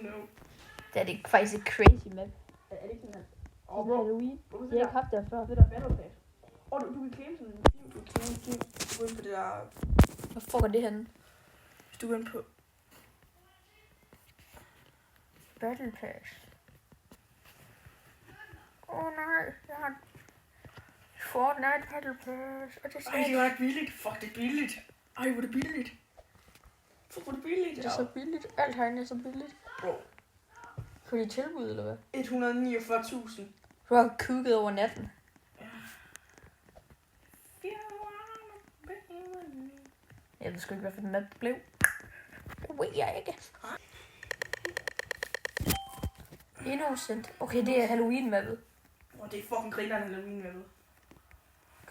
No. Det er det faktisk et crazy map. Er det ikke sådan, Det er Halloween. bro, Jeg har ikke haft det før. det der Battle Pass. Du kan claim sådan en film, du kan gå ind på det der, Hvor fuck er det henne? hvis du går ind på, Battle Pass. Nej, jeg har Fortnite Battle Pass. Og det ej, det var ikke billigt. Fuck, det er billigt. Ej, hvor er det billigt. Fuck, hvor er det billigt. Det er så billigt. Alt herinde er så billigt. Bro. Får de tilbud, eller hvad? 149.000. Du har kugget over natten. Jeg ved sgu ikke, hvad for den map blev. Det ved jeg ikke. Innocent. Okay, det er Halloween-mappet. Det er fucking grineren Halloween-mappet.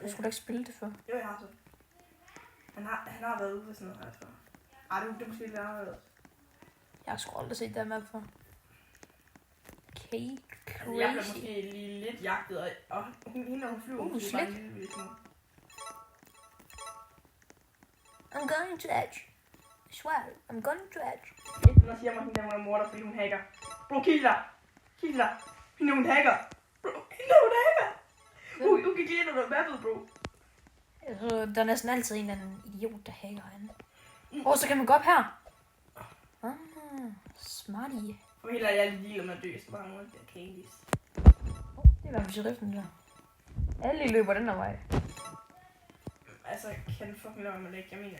Du skulle da ikke spille det før. Jo, jeg har så. Han har været ude for sådan noget her før. Ej, det er måske lidt anderledes. Jeg har sgu aldrig set den map før. Okay, Altså, jeg bliver crazy. måske lige lidt jagtet, og hende når hun flyver, måske slik. bare en lille sådan. I'm going to edge. I swear, I'm going to edge. Når siger mig, hende der, hun er morder, fordi hun hacker. Bro, kig der. Kig der. Hende hun hacker. Bro, hende hun hacker. Hun kan glide noget mappet, bro. Altså, der er næsten altid en eller anden idiot, der hacker herinde. Så kan man gå op her. Smarty. For helt ærligt, jeg er lidt ligeglad med at dø, så bare nogle af de der candies. Det er i hvert fald sheriffen der. Alle løber den her vej. Altså, kan fucking lade mig med det ikke, jeg mener.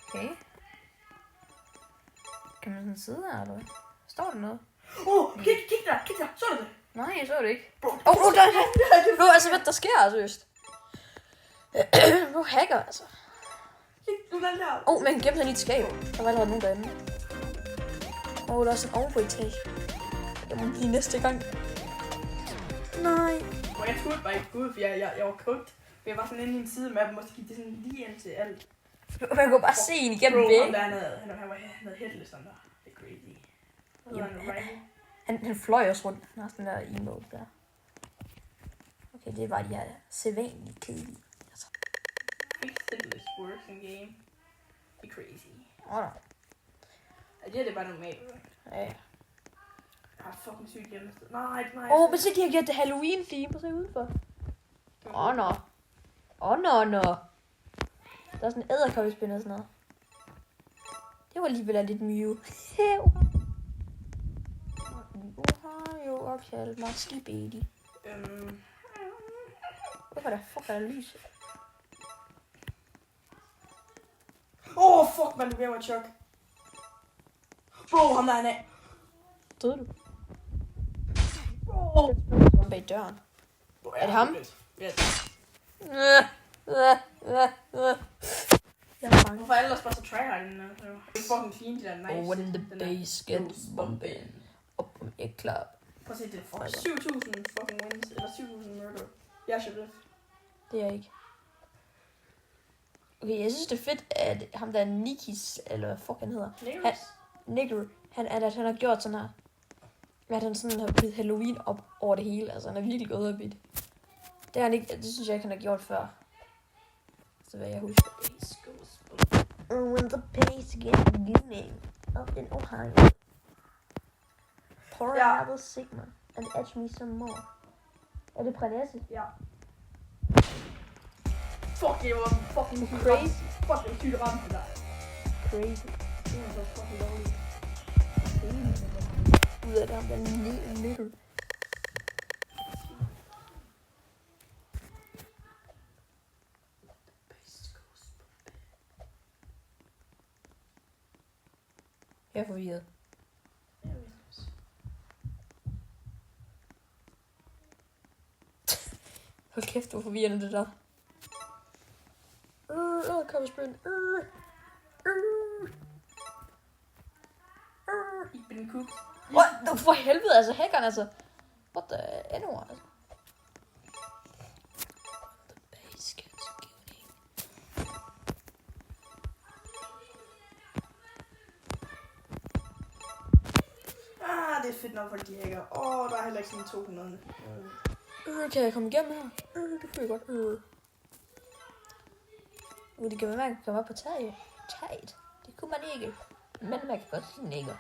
Okay. Kan man sådan sidde her, eller hvad? Står der noget? Kig der, så du det? Nej, jeg så det ikke. Bro, der altså, hvad der sker, seriøst. Nu hacker, altså. kig, du er den der. Man gemte han i et skab. Der var allerede nogen derinde. Der er også en ovenpå etage. Jeg må blive næste gang. Nej. Bro, jeg turde bare ikke gå ud, for jeg var kogt. Jeg var sådan inde i en side med dem, og så gik det sådan lige ind til alt. Man kunne bare se en igennem Bro, væggen. han havde headless on der. Det er crazy. Han fløj også rundt. Han har sådan der emote der. Okay, det var de her sædvanlige kedelige. Fixedless works in game. Det er crazy. Nej. Det er bare normalt. Ja. Jeg har fucking sygt hjemmested. Nej. Men se, de har gjort det Halloween-theme. Prøv at se udenfor. Nå. Der er sådan en æderkoppespind og sådan noget. Det var alligevel lidt Mew. Du har jo opkaldt mig Skibidi. Hvorfor der fuck er der lys? Fuck, man, du gav mig et chok. Bro, ham der han af. Døde du? Bro. Han bag døren. Bro, Er det ham? Ja. Jeg er bange. Hvorfor er ellers bare så tryhard inden? Det er fucking fint, det der nice. When the bass gets bumping. Up on a club. Prøv at se, det er for 7.000 fucking wins, eller 7.000 murder. Jeg er sheriff. Det er jeg ikke. Okay, jeg synes det er fedt, at ham der er Nikis, eller hvad fuck han hedder. Nickler, han har gjort sådan her. At han sådan har blivet Halloween op over det hele. Altså han er virkelig gået op i det. Det har han ikke, det synes jeg ikke han har gjort før. Så hvad jeg husker. When the pace gets beginning up in Ohio. Pour another Sigma and edge me some more. Er det Prenesse? Ja. Fuck, det var fucking Crazy. Fuck, det er sygt ramt det der. Crazy. Det var så fucking lovligt. Ud af det ham der Nickler. Jeg er forvirret. Hold kæft, hvor forvirrende det der. Kom spring. Eat been cooked. What? For helvede, altså hackeren, altså. What the anyone, altså. The base gets getting. Det er fedt nok, fordi de hacker. Der er heller ikke sådan 200. Kan jeg komme igennem her? Det kunne jeg godt. Det kan være, man kan komme op på taget. Det kunne man ikke. Men man kan godt sige nigger.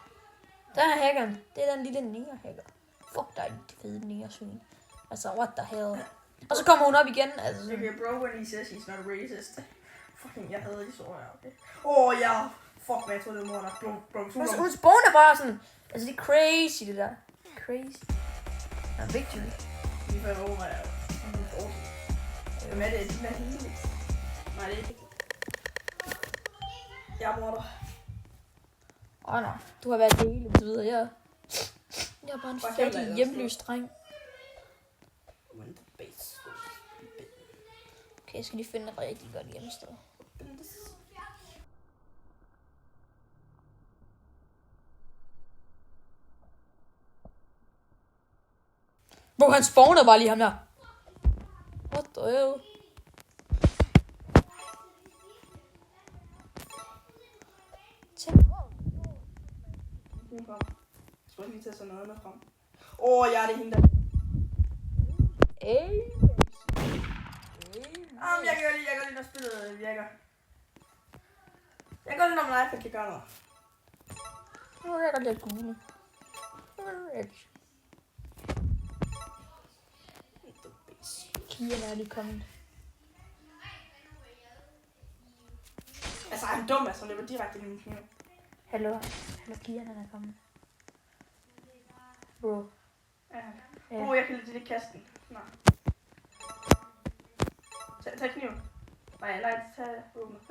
Der er hackeren. Det er den lille neger-hacker. Fuck dig, det fede negersvin. Altså, what the hell. Og så kommer hun op igen. Altså, sådan. Okay, bro, when he says he's not racist. Fucking, jeg havde de så her, okay. Ja. Fuck, hvad jeg troede, det var mor, der bro. Hun spawner bare sådan. Altså, det er crazy, det der. Crazy. Ja, victory. Vi får over, hvad Hvem er det? Det er hele. Nej, det er ikke. Jeg er morder. Nej. Du har været det hele indtil videre. Jeg er bare en fattig hjemløs dreng. Okay, jeg skal lige finde et rigtig godt hjemsted. Hvor han spawner bare lige ham der. What the hell? Hun kom. Jeg skulle lige tage sådan noget med frem. Ja, det er hende der. Jeg kan lide, når spillet virker. Jeg kan lide, når min iPad kan gøre noget. Nu er der lidt gule. Kian er lige kommet. Altså, han er dum, altså. Han løber direkte i min knive. Hallo, Kian er kommet. Bro. Ja. Jeg kan lidt kaste den. Nej. Tag kniven. Nej, tag våbnet.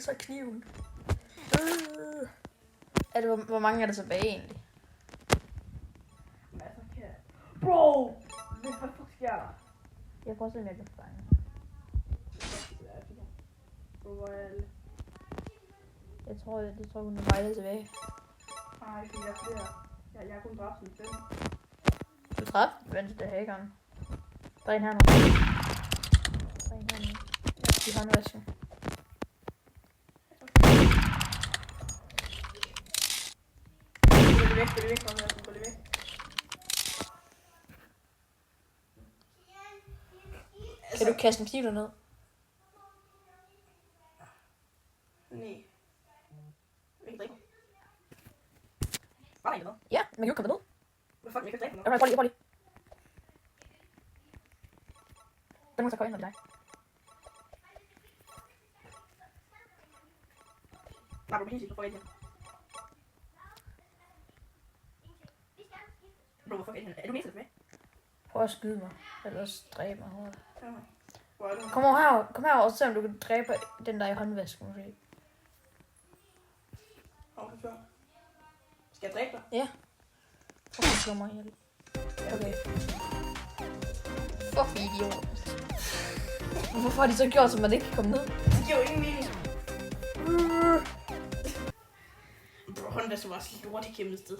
Så kniven. Er det, hvor mange er der tilbage egentlig? Bro! Hvad fuck sker der? Jeg prøver at se, om jeg kan fange. Hvor er alle? Jeg tror hun er mig der tilbage. Nej, det er flere. Jeg har kun dræbt den 5. Du dræbte den venstre hackeren. Der er en her nu. I håndvasken. Gå det væk, gå det væk. Kan du kaste en pil derned? Nej. Jeg kan drikke. Var der ikke noget? Ja, man kan jo komme ned. Hvad fuck, jeg kan drikke noget? Okay, prøv lige. Den må så komme ind med dig. Nej, du er helt sikker på et her. Bro, hvorfor er du mest tilbage? Prøv at skyde mig. Ellers dræbe mig hårdt. Hvor er du? Kom her og se om du kan dræbe den der i håndvasken. Måske. Okay. Skal jeg dræbe dig? Ja. Prøv at slå mig ihjel. Okay. Fuck, vi idioter. Hvorfor har de så gjort, så man ikke kan komme ned? Det giver jo ingen mening. Bro, håndvasken var også lidt lort i gemmested.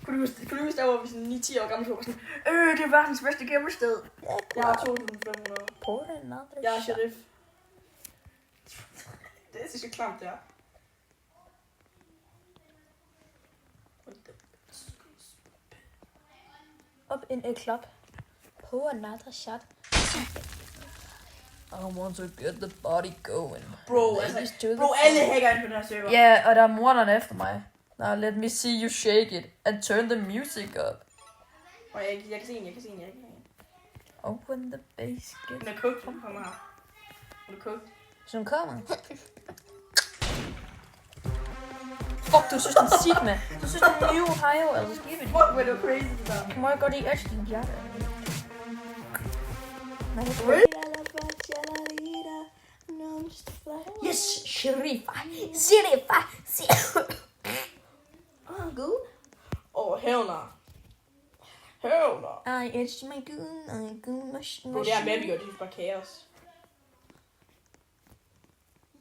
Kunne du huske der, hvor vi sådan 9-10 år gamle så var sådan, det er verdens bedste gemmested. Jeg har 2.500. På den andre. Jeg er sheriff. Det er så klamt, der. Up in a club. På another shot. I want to get the body going. Bro, alle hacker ind på den her server. Ja, og der er morderne efter mig. Now let me see you shake it and turn the music up. Og jeg kan se en. Open the basket. Den er kogt, hun kommer her. Hun er kogt. Så hun kommer. Fuck, du synes den er Sigma. Du synes den er New Ohio, altså skib it. Fuck, hvor er det crazy, det der. Må jeg godt lide Ashton Jack? Yes, Sherifa. God. Hell no. It's my goon, machine. Bro, det er med, vi gør det bare kaos.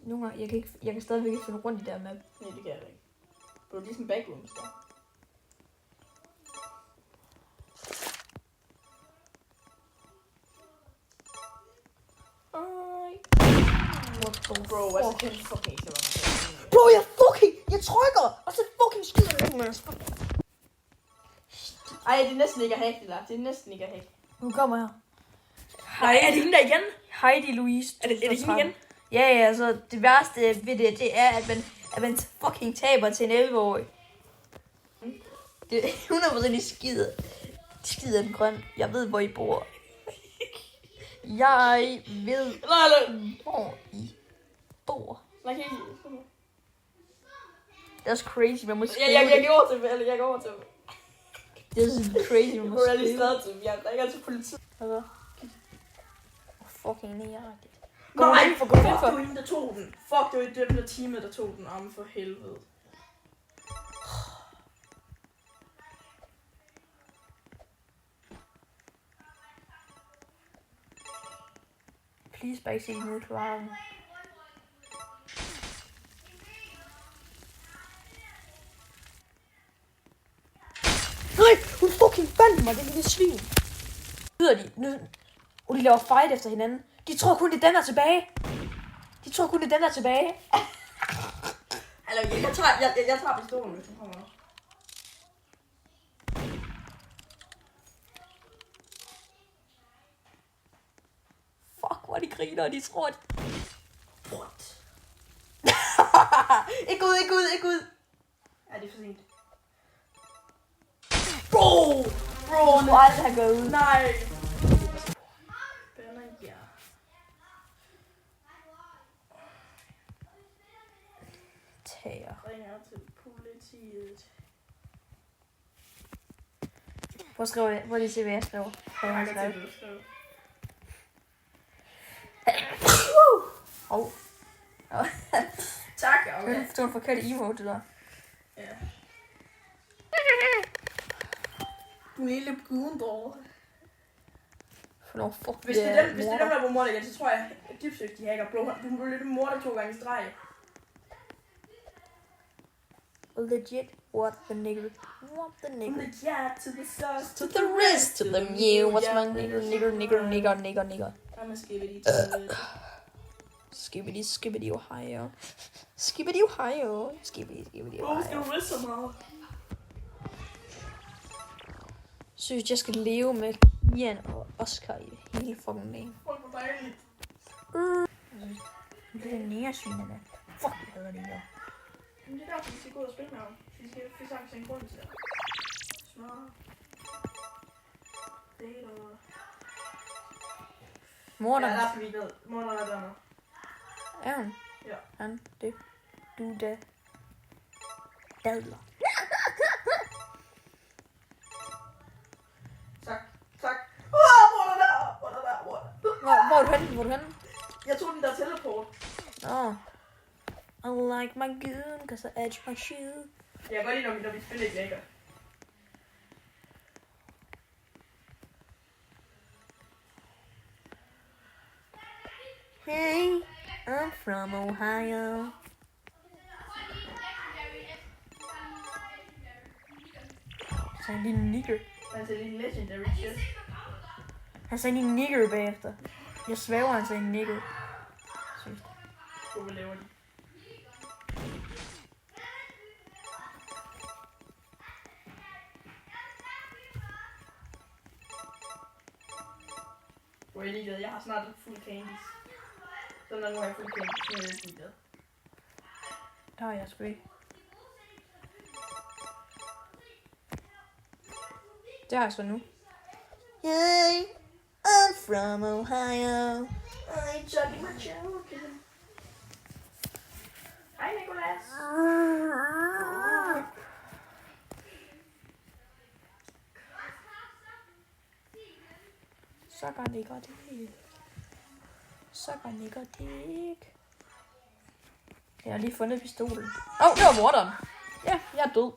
Nogle gange, jeg kan stadigvæk ikke finde rundt i der map. Nej, det kan jeg ikke. Bro, det er sådan backrooms der. Bro, altså kan fucking ikke se, Bro, jeg trykker, og så fucking skyder jeg med. Ej, det er næsten ikke at hack, det der. Det er næsten ikke at hack. Nu kommer jeg. Nej, er det hende der igen? Heidi Louise. Er det hende igen? Ja, altså, det værste ved det er, at man fucking taber til en 11-årig. Det er 100% de skider. De skider den grøn. Jeg ved, hvor I bor. Jeg ved, hvor I bor. Det er også crazy, man må skrive jeg går over til dem. Jeg går over til dem. Det er så crazy, man må Jeg lige skrive stadig til dem. Jeg ringer til politiet. Altså. Fucking nære. Nej, fuck, det var hende, der tog den. Fuck, det var dem, der teamet, der tog den. Arme for helvede. Please bare ikke se de nede i kloakken. Nej, hun fucking fandt mig, det lille svin. Lyder de nu? Og de laver fight efter hinanden. De tror kun, det er den der tilbage. Altså, jeg tager pistolen, hvis du kommer. Fuck, hvor de griner, og de tror, at... What? Ikke ud. Ja, det er for sent. Bro, du har aldrig gået ud. Nej. Banner, ja. Tager. Ringer til politiet. Prøv at skrive, hvor de ser, hvad jeg skriver. Hvad jeg har skrevet. Hov. Tak, Det okay. var en forkert emote, det der. Ja. Du lille goonball. For nogle fuck Hvis det er dem, der er på mor igen, så tror jeg, at dybsøgt de hacker. Du må lidt morder 2 gange i streg. Legit, what the nigger. Yeah, to the sauce, To the rest of them, you. What's my nigger. I'm a skibbity to it. Skibbity, Ohio. Skibbity, Hvor skal Ohio. du riste så meget? Synes, jeg skal leve med Ian og Oscar i hele fucking dagen. Fuck, hvor dejligt. Det er næresvinerne. Fuck, jeg hader det her. Men det er derfor, vi skal gå ud og spille med ham. Vi skal få sagt en grund til det. Smart. Dater. Mor, Ja, der der skal vi ned. Mor, der er der nu. er hun. Ja. Han, det, du da. Dadler. Tak. Hvor er der? Hvor er du henne? Jeg tog den der teleport. Oh. I like my goon, cause I edge my shoe. Jeg kan godt lide, når vi spiller ikke lækker. Hey, I'm from Ohio. Så en lille nigger. Altså, det er en legendary shit. Han sagde en nigger bagefter. Jeg svæver, han sagde en nigger. Sygt. Hvor laver de? Hvor er jeg ligeglad? Jeg har snart fuld candies. Så når nu har jeg fuld candies, så er jeg lidt ligeglad. Der har jeg sgu ikke. Det har jeg så nu. Hey, I'm from Ohio. I'm chugging my children. Hej, Nicolas. Sukker nigger dick. Sukker nigger dick. Jeg har lige fundet pistolen. Det var morderen. Ja, jeg er død.